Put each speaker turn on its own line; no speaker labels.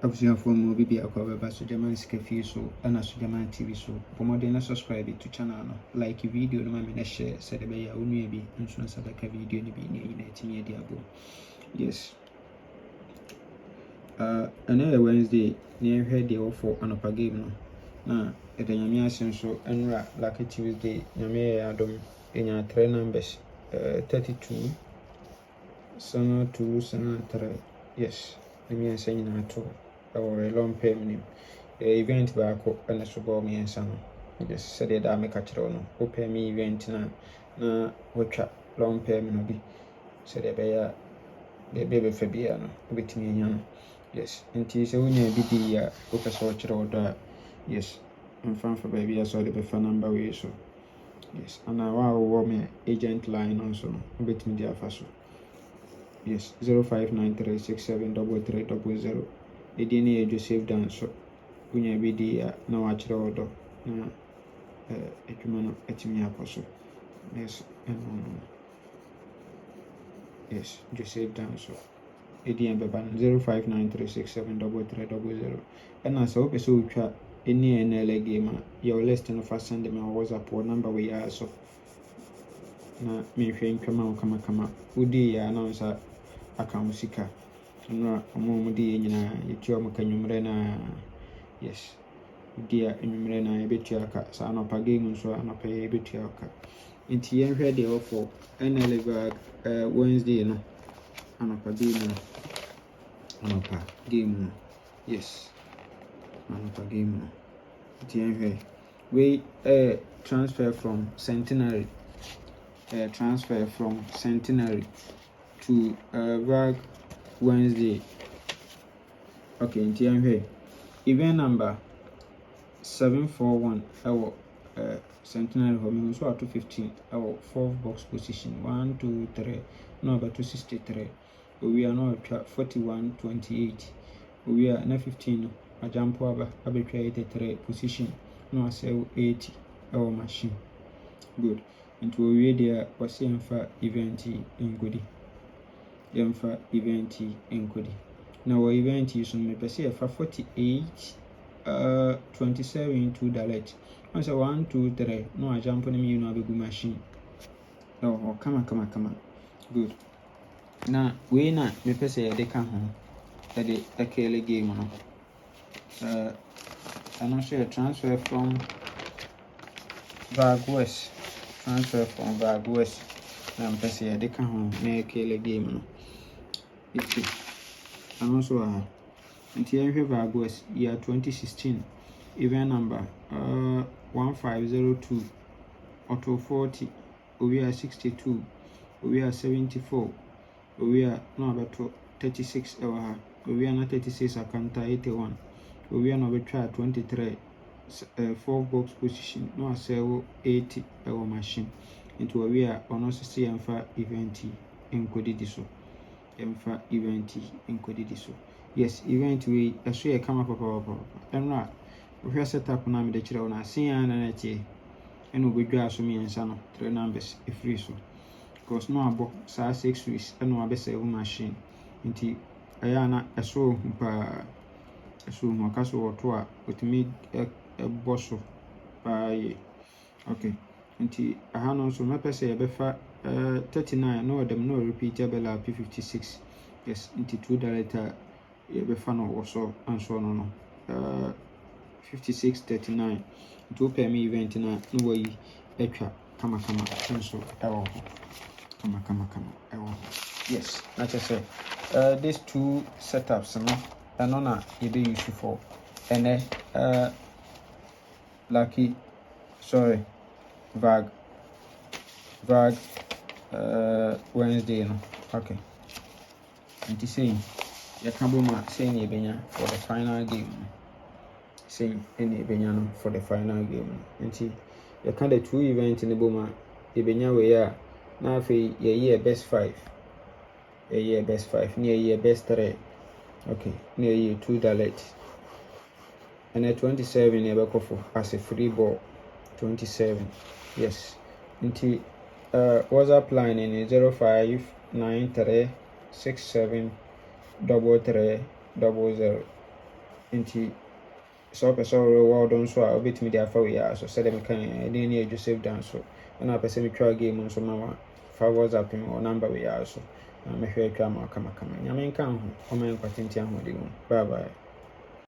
Abusua for mo bibi akwa ba so German Scafe so and so German TV so pomoden na subscribe to channel no like video no ma me na share said be ya onua bi nso na sabeka video ni bi ni na etimi edi abo. Yes, another Wednesday near head the offer anopa game no na edanyame asen so enra like Tuesday nyame adom enya 3 numbers 32 sana 2 sana 3. Yes, me and saying na to or a long payment event back and a sugar me and son. Yes, said that I make a no open me event na watch long payment be said the baby Fabiano with me young. Yes, and tis only a bit the opposite order. Yes, I'm fan for baby. I saw the befa number way so. Yes, and now I will me agent line also with me there so. Yes, 0593673300. The DNA Joseph dance so. Unya bidi na wachira odo na edwuma no etimi akoso. Yes, yes, Joseph dance so. ADM beba 0593673300. And as hope so utwa any Nla game your list no fa send me WhatsApp number we are so. Na me hwe ntwama kama udi ya announce aka musika no omomudi nyina yetua mukanyumre na yes dia enwumre na ebetua aka sa anopa game nso anopa ebetua aka nti yen hwe de ofo Nla Vag Wednesday no anopa game no yes anopa game no nti yen hwe we transfer from Centenary to Vag Wednesday. Okay, nti yen hwe event number 741 our Centenary home so at 215 our 4 box position 1 2 3 no about 263 we are now 4128 we are na 15 a jump over abetwa 83 position no sell 80 our machine good into we there was for event in goodie now our event is on me per se for 48 27 to delete. Once 1 2 3 no I jump on me no big machine. Oh come on. Good. Now we na me per se they can home. The akele game no. And also transfer from Vag West. Na per se they can home me akele game no. It's and also until Vag West year 2016 event number 1502 auto 40 we are 62 we are 74 we are no about 36 we are not 36 account 81 we are no betra 23 4 box position no sell 80 our machine into we are on also event encoded so yes event we actually come up papa and right we set up na me de kire una sin na che eno bedwa so me nsa no 3 numbers e free so because no abo sa 6 weeks eno abese e machine nti aya na eso pa eso mo kaso oto a otimi e boso by okay nti aha no so me pese e befa 39 no dem no repeat abela P56 yes nti $2 ye befa no also anso no 5639 to pay me event na no way etwa kama so ewo kama ewo yes like I said these two setups no and na you be use for and lucky sorry Vag Wednesday no okay and to say ya kaboma saying ebenya for the final game saying any ebenya for the final game nti you can the two event in the boma ebenya we ya na afi ye best 5 near best 3 okay near $2 and at 27 never for as a free ball 27 yes nti WhatsApp line in 0593673300 nti sɛ wopɛ sɛ woreward nso a wobɛtumi de afa wei a so sɛdeɛ meka ɛne ne yɛ Joseph Dan so ɛna apɛ sɛ metwa game nso ma wa fa WhatsApp mu wɔ number wei a so na mehwɛ atwa ma wakamakama nyame nka ho ɔma yɛ nkwatenti ahoɔden mu bye bye